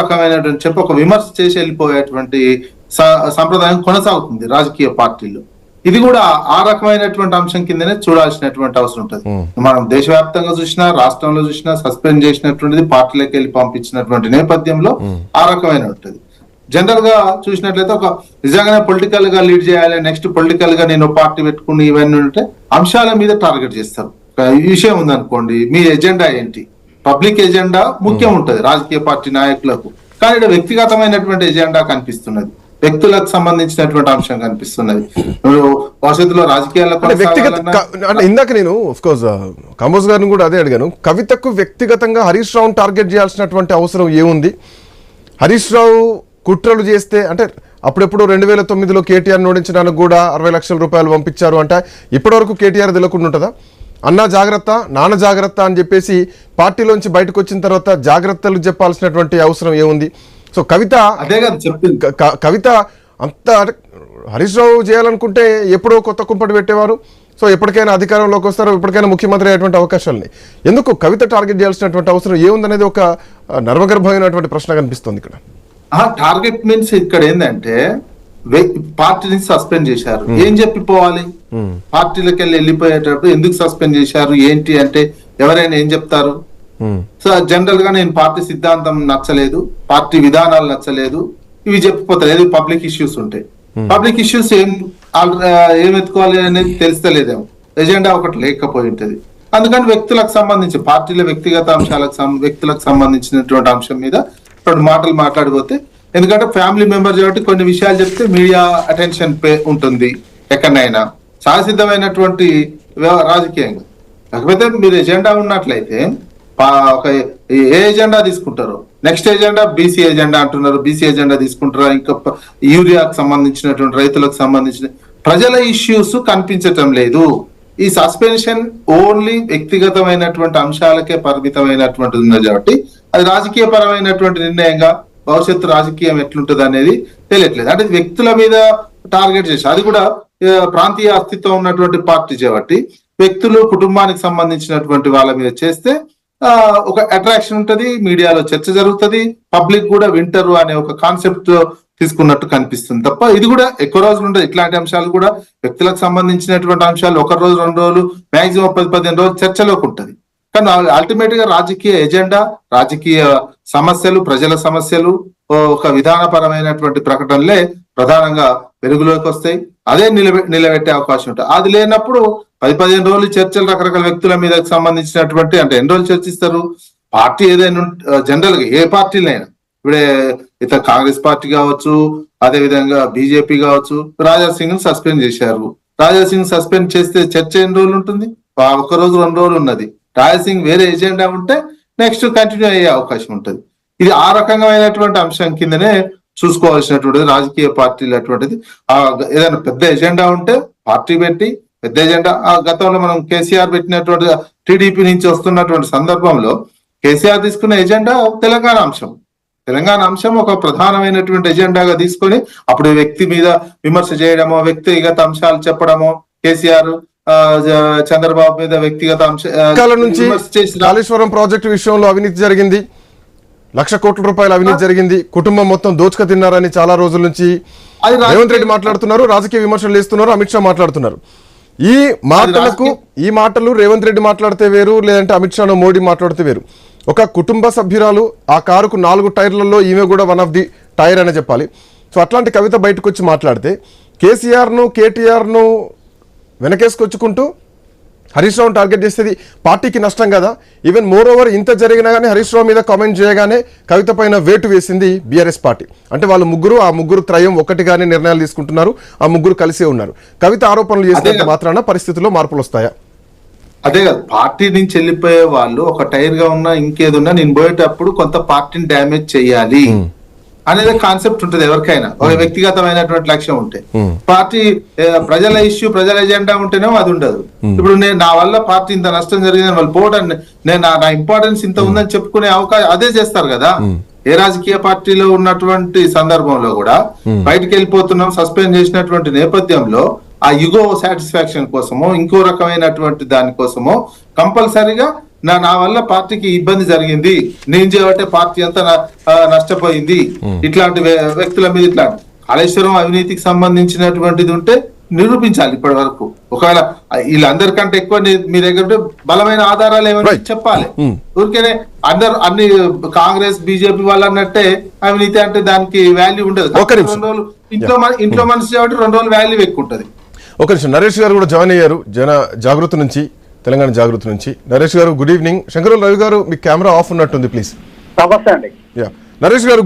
రకమైనటువంటి చెప్పి ఒక విమర్శ చేసి వెళ్ళిపోయేటువంటి సంప్రదాయం కొనసాగుతుంది రాజకీయ పార్టీలు. ఇది కూడా ఆ రకమైనటువంటి అంశం కిందనే చూడాల్సినటువంటి అవసరం ఉంటుంది. మనం దేశవ్యాప్తంగా చూసినా, రాష్ట్రంలో చూసినా సస్పెండ్ చేసినటువంటిది పార్టీలకు వెళ్ళి పంపించినటువంటి నేపథ్యంలో ఆ రకమైన ఉంటుంది. జనరల్ గా చూసినట్లయితే ఒక నిజంగానే పొలిటికల్ గా లీడ్ చేయాలి, నెక్స్ట్ పొలిటికల్ గా నేను పార్టీ పెట్టుకుని ఇవన్నీ ఉంటే అంశాల మీద టార్గెట్ చేస్తారు. ఈ విషయం ఉందనుకోండి, మీ ఎజెండా ఏంటి, పబ్లిక్ ఎజెండా ముఖ్యం ఉంటది రాజకీయ పార్టీ నాయకులకు, కానీ ఇక్కడ వ్యక్తిగతమైనటువంటి ఎజెండా కనిపిస్తున్నది, వ్యక్తులకు సంబంధించినటువంటి అంశం కనిపిస్తున్నది. భవిష్యత్తులో రాజకీయాల్లో ఇందాక నేను ఆఫ్కోర్స్ కంబోజ్ గారిని కూడా అదే అడిగాను, కవితకు వ్యక్తిగతంగా హరీష్ రావును టార్గెట్ చేయాల్సినటువంటి అవసరం ఏముంది? హరీష్ రావు కుట్రలు చేస్తే అంటే అప్పుడెప్పుడు 2009లో కేటీఆర్ ఓడించడానికి కూడా 60 లక్షల రూపాయలు పంపించారు అంటే ఇప్పటివరకు కేటీఆర్ తెలియకుండా ఉంటుందా? అన్నా జాగ్రత్త, నాన్న జాగ్రత్త అని చెప్పేసి పార్టీలోంచి బయటకు వచ్చిన తర్వాత జాగ్రత్తలు చెప్పాల్సినటువంటి అవసరం ఏముంది? సో కవిత అంత హరీష్ రావు చేయాలనుకుంటే ఎప్పుడో కొత్త కుంపటి పెట్టేవారు. సో ఎప్పటికైనా అధికారంలోకి వస్తారు, ఎప్పటికైనా ముఖ్యమంత్రి అయ్యేటువంటి అవకాశాలని ఎందుకు కవిత టార్గెట్ చేయాల్సినటువంటి అవసరం ఏముందనేది ఒక నర్మగర్భమైనటువంటి ప్రశ్న కనిపిస్తుంది ఇక్కడ. టార్గెట్ మీన్స్ ఇక్కడ ఏంటంటే పార్టీని సస్పెండ్ చేశారు, ఏం చెప్పిపోవాలి? పార్టీలకు వెళ్ళిపోయేటప్పుడు ఎందుకు సస్పెండ్ చేశారు ఏంటి అంటే ఎవరైనా ఏం చెప్తారు? సో జనరల్ గా నేను పార్టీ సిద్ధాంతం నచ్చలేదు, పార్టీ విధానాలు నచ్చలేదు, ఇవి చెప్పిపోతారు. ఏది పబ్లిక్ ఇష్యూస్ ఉంటాయి, పబ్లిక్ ఇష్యూస్ ఏం ఎత్తుకోవాలి అనేది తెలుస్తలేదేమో, ఎజెండా ఒకటి లేకపోయి ఉంటది. అందుకని వ్యక్తులకు సంబంధించి పార్టీల వ్యక్తిగత వ్యక్తులకు సంబంధించినటువంటి అంశం మీద రెండు మాటలు మాట్లాడిపోతే, ఎందుకంటే ఫ్యామిలీ మెంబర్ కాబట్టి కొన్ని విషయాలు చెప్తే మీడియా అటెన్షన్ ఉంటుంది ఎక్కడైనా, సహసిద్ధమైనటువంటి రాజకీయంగా. కాకపోతే మీరు ఎజెండా ఉన్నట్లయితే ఒక ఏ ఎజెండా తీసుకుంటారు, నెక్స్ట్ ఎజెండా బీసీ ఎజెండా అంటున్నారు, బీసీ ఎజెండా తీసుకుంటారా, ఇంకా యూరియాకు సంబంధించినటువంటి రైతులకు సంబంధించిన ప్రజల ఇష్యూస్ కనిపించటం లేదు. ఈ సస్పెన్షన్ ఓన్లీ వ్యక్తిగతమైనటువంటి అంశాలకే పరిమితమైనటువంటిది ఉన్నది కాబట్టి అది రాజకీయ పరమైనటువంటి నిర్ణయంగా భవిష్యత్తు రాజకీయం ఎట్లుంటది అనేది తెలియట్లేదు. అంటే వ్యక్తుల మీద టార్గెట్ చేసి, అది కూడా ప్రాంతీయ అస్తిత్వం ఉన్నటువంటి పార్టీ కాబట్టి వ్యక్తులు కుటుంబానికి సంబంధించినటువంటి వాళ్ళ మీద చేస్తే ఒక అట్రాక్షన్ ఉంటది, మీడియాలో చర్చ జరుగుతుంది, పబ్లిక్ కూడా వింటరు అనే ఒక కాన్సెప్ట్ తీసుకున్నట్టు కనిపిస్తుంది తప్ప ఇది కూడా ఎక్కువ రోజులు ఉండదు. ఇట్లాంటి అంశాలు కూడా వ్యక్తులకు సంబంధించినటువంటి అంశాలు 1 రోజు 2 రోజులు మాక్సిమం 10-15 రోజులు చర్చలోకి ఉంటది. కానీ అల్టిమేట్ గా రాజకీయ ఎజెండా, రాజకీయ సమస్యలు, ప్రజల సమస్యలు ఒక విధానపరమైనటువంటి ప్రకటనలే ప్రధానంగా వెలుగులోకి వస్తాయి. అదే నిలబెట్టే అవకాశం ఉంటుంది. అది లేనప్పుడు 10-15 రోజులు చర్చలు రకరకాల వ్యక్తుల మీద సంబంధించినటువంటి, అంటే ఎన్ని రోజులు చర్చిస్తారు? పార్టీ ఏదైనా జనరల్ గా ఏ పార్టీలైనా, ఇప్పుడే ఇతర కాంగ్రెస్ పార్టీ కావచ్చు, అదే విధంగా బీజేపీ కావచ్చు, రాజా సింగ్ సస్పెండ్ చేశారు. రాజా సింగ్ సస్పెండ్ చేస్తే చర్చ ఎన్ని రోజులు ఉంటుంది? 1 రోజు 2 రోజులు ఉన్నది. రాజా సింగ్ వేరే ఎజెండా ఉంటే నెక్స్ట్ కంటిన్యూ అయ్యే అవకాశం ఉంటుంది. ఇది ఆ రకమైనటువంటి అంశం కిందనే చూసుకోవాల్సినటువంటిది రాజకీయ పార్టీలు. అటువంటిది ఏదైనా పెద్ద ఎజెండా ఉంటే పార్టీ పెట్టి పెద్ద ఎజెండా, ఆ గతంలో మనం కేసీఆర్ పెట్టినటువంటి టీడీపీ నుంచి వస్తున్నటువంటి సందర్భంలో కేసీఆర్ తీసుకున్న ఎజెండా తెలంగాణ అంశం ఒక ప్రధానమైనటువంటి ఎజెండాగా తీసుకొని అప్పుడు వ్యక్తి మీద విమర్శ చేయడమో, వ్యక్తిగత అంశాలు చెప్పడమో, కేసీఆర్ చంద్రబాబు మీద వ్యక్తిగత అంశాల నుంచి కాళేశ్వరం ప్రాజెక్టు విషయంలో అవినీతి జరిగింది, 1,00,000 కోట్ల రూపాయల అవినీతి జరిగింది, కుటుంబం మొత్తం దోచుక తిన్నారని చాలా రోజుల నుంచి రేవంత్ రెడ్డి మాట్లాడుతున్నారు, రాజకీయ విమర్శలు చేస్తున్నారు, అమిత్ షా మాట్లాడుతున్నారు. ఈ మాటలు రేవంత్ రెడ్డి మాట్లాడితే వేరు, లేదంటే అమిత్ షా మోడీ మాట్లాడితే వేరు. ఒక కుటుంబ సభ్యురాలు, ఆ కారుకు 4 టైర్లలో ఈమె కూడా వన్ ఆఫ్ ది టైర్ అనే చెప్పాలి. సో అట్లాంటి కవిత బయటకు వచ్చి మాట్లాడితే కేసీఆర్ను కేటీఆర్ను వెనకేసుకొచ్చుకుంటూ హరీష్ రావును టార్గెట్ చేసేది పార్టీకి నష్టం కదా. ఈవెన్ మోర్ ఓవర్ ఇంత జరిగినా కానీ హరీష్ రావు మీద కామెంట్ చేయగానే కవిత పైన వేటు వేసింది బీఆర్ఎస్ పార్టీ. అంటే వాళ్ళు ఆ ముగ్గురు త్రయం ఒకటిగానే నిర్ణయాలు తీసుకుంటున్నారు, ఆ ముగ్గురు కలిసే ఉన్నారు. కవిత ఆరోపణలు చేసినంత మాత్రాన పరిస్థితుల్లో మార్పులు వస్తాయా? అదే కదా, పార్టీ నుంచి వెళ్ళిపోయే వాళ్ళు ఒక టైర్ గా ఉన్నా ఇంకేదున్నా నేను పోయేటప్పుడు కొంత పార్టీని డ్యామేజ్ చేయాలి అనేది కాన్సెప్ట్ ఉంటుంది ఎవరికైనా. ఒక వ్యక్తిగతమైనటువంటి లక్ష్యం ఉంటే, పార్టీ ప్రజల ఇష్యూ, ప్రజల ఎజెండా ఉంటేనే అది ఉండదు. ఇప్పుడు నేను నా వల్ల పార్టీ ఇంత నష్టం జరిగిందని వాళ్ళు పోవడం, నేను నా ఇంపార్టెన్స్ ఇంత ఉందని చెప్పుకునే అవకాశం అదే చేస్తారు కదా. ఏ రాజకీయ పార్టీలో ఉన్నటువంటి సందర్భంలో కూడా బయటకు వెళ్ళిపోతున్నాం, సస్పెండ్ చేసినటువంటి నేపథ్యంలో ఆ యుగో సాటిస్ఫాక్షన్ కోసమో ఇంకో రకమైనటువంటి దానికోసమో కంపల్సరీగా నా వల్ల పార్టీకి ఇబ్బంది జరిగింది, నేను చేయబట్టే పార్టీ అంతా నష్టపోయింది, ఇట్లాంటి వ్యక్తుల మీద ఇట్లా కాళేశ్వరం అవినీతికి సంబంధించినటువంటిది ఉంటే నిరూపించాలి. ఇప్పటి వరకు ఒకవేళ వీళ్ళందరికంటే ఎక్కువ మీ దగ్గర ఉంటే బలమైన ఆధారాలు ఏమైనా చెప్పాలి. ఊరికేనే అన్ని కాంగ్రెస్ బీజేపీ వాళ్ళు అన్నట్టే అవినీతి అంటే దానికి వాల్యూ ఉండదు. 2 రోజులు ఇంట్లో మనిషి కాబట్టి 2 రోజులు వాల్యూ ఎక్కువ ఉంటుంది. ఒక నిమిషం, నరేష్ గారు కూడా జాయిన్ అయ్యారు జాగృతి నుంచి, తెలంగాణ జాగృతి నుంచి. నరేష్ గారు గుడ్ ఈవినింగ్. శంకరరావు రవి గారు మీ కెమెరా ఆఫ్ ఉన్నట్టుంది, ప్లీజ్. నమస్తే అండి. నరేష్ గారు